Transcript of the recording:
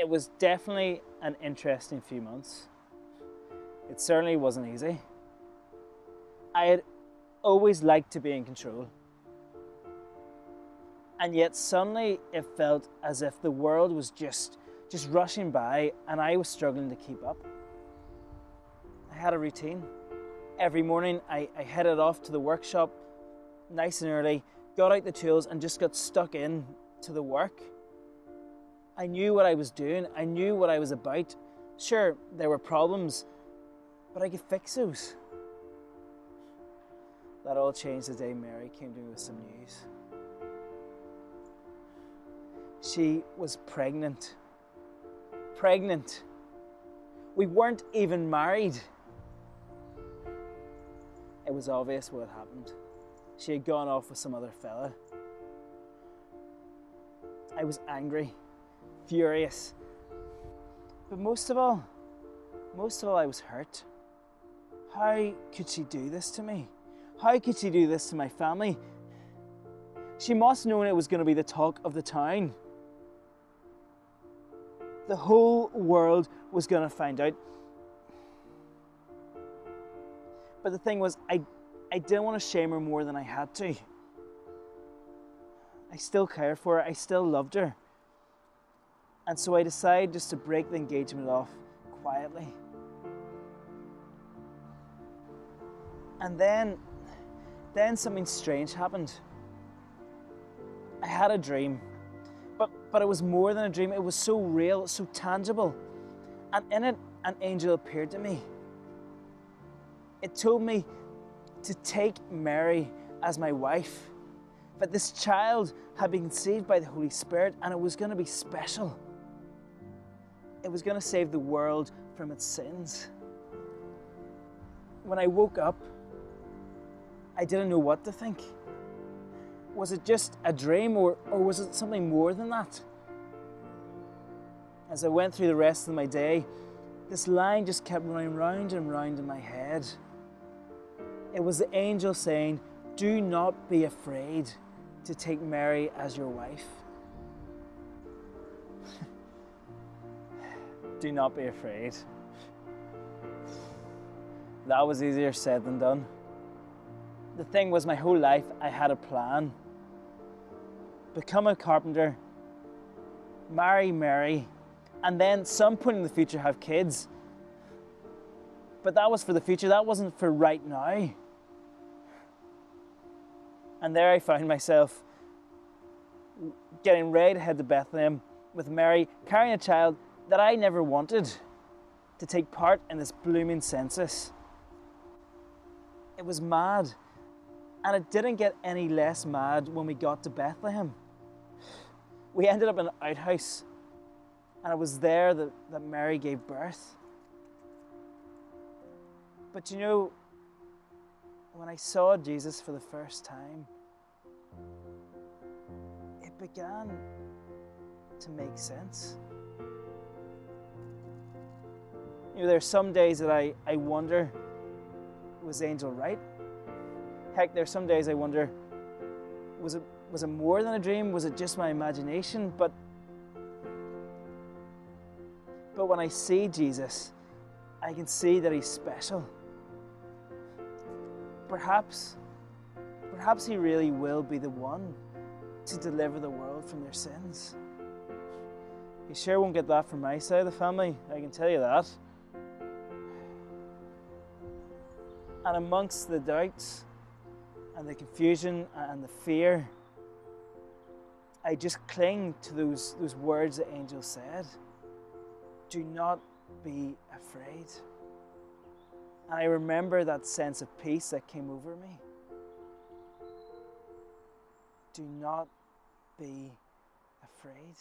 It was definitely an interesting few months. It certainly wasn't easy. I had always liked to be in control. And yet suddenly it felt as if the world was just rushing by and I was struggling to keep up. I had a routine. Every morning I headed off to the workshop nice and early, got out the tools and just got stuck in to the work. I knew what I was doing. I knew what I was about. Sure, there were problems, but I could fix those. That all changed the day Mary came to me with some news. She was pregnant. Pregnant. We weren't even married. It was obvious what had happened. She had gone off with some other fella. I was angry, furious. But most of all, I was hurt. How could she do this to me? How could she do this to my family? She must have known it was going to be the talk of the town. The whole world was going to find out. But the thing was, I didn't want to shame her more than I had to. I still cared for her. I still loved her. And so I decided just to break the engagement off quietly. And then something strange happened. I had a dream. But it was more than a dream. It was so real, so tangible. And in it, an angel appeared to me. It told me to take Mary as my wife. But this child had been conceived by the Holy Spirit and it was going to be special. It was going to save the world from its sins. When I woke up, I didn't know what to think. Was it just a dream or was it something more than that? As I went through the rest of my day, this line just kept running round and round in my head. It was the angel saying, "Do not be afraid to take Mary as your wife." Do not be afraid. That was easier said than done. The thing was, my whole life I had a plan. Become a carpenter, marry Mary, and then some point in the future have kids. But that was for the future, that wasn't for right now. And there I found myself getting ready to head to Bethlehem with Mary, carrying a child that I never wanted to take part in this blooming census. It was mad. And it didn't get any less mad when we got to Bethlehem. We ended up in an outhouse, and it was there that Mary gave birth. But you know, when I saw Jesus for the first time, it began to make sense. You know, there are some days that I wonder, was the angel right? Heck, there are some days I wonder, was it more than a dream? Was it just my imagination? But when I see Jesus, I can see that he's special. Perhaps he really will be the one to deliver the world from their sins. You sure won't get that from my side of the family, I can tell you that. And amongst the doubts and the confusion and the fear, I just cling to those words the angel said. Do not be afraid. And I remember that sense of peace that came over me. Do not be afraid.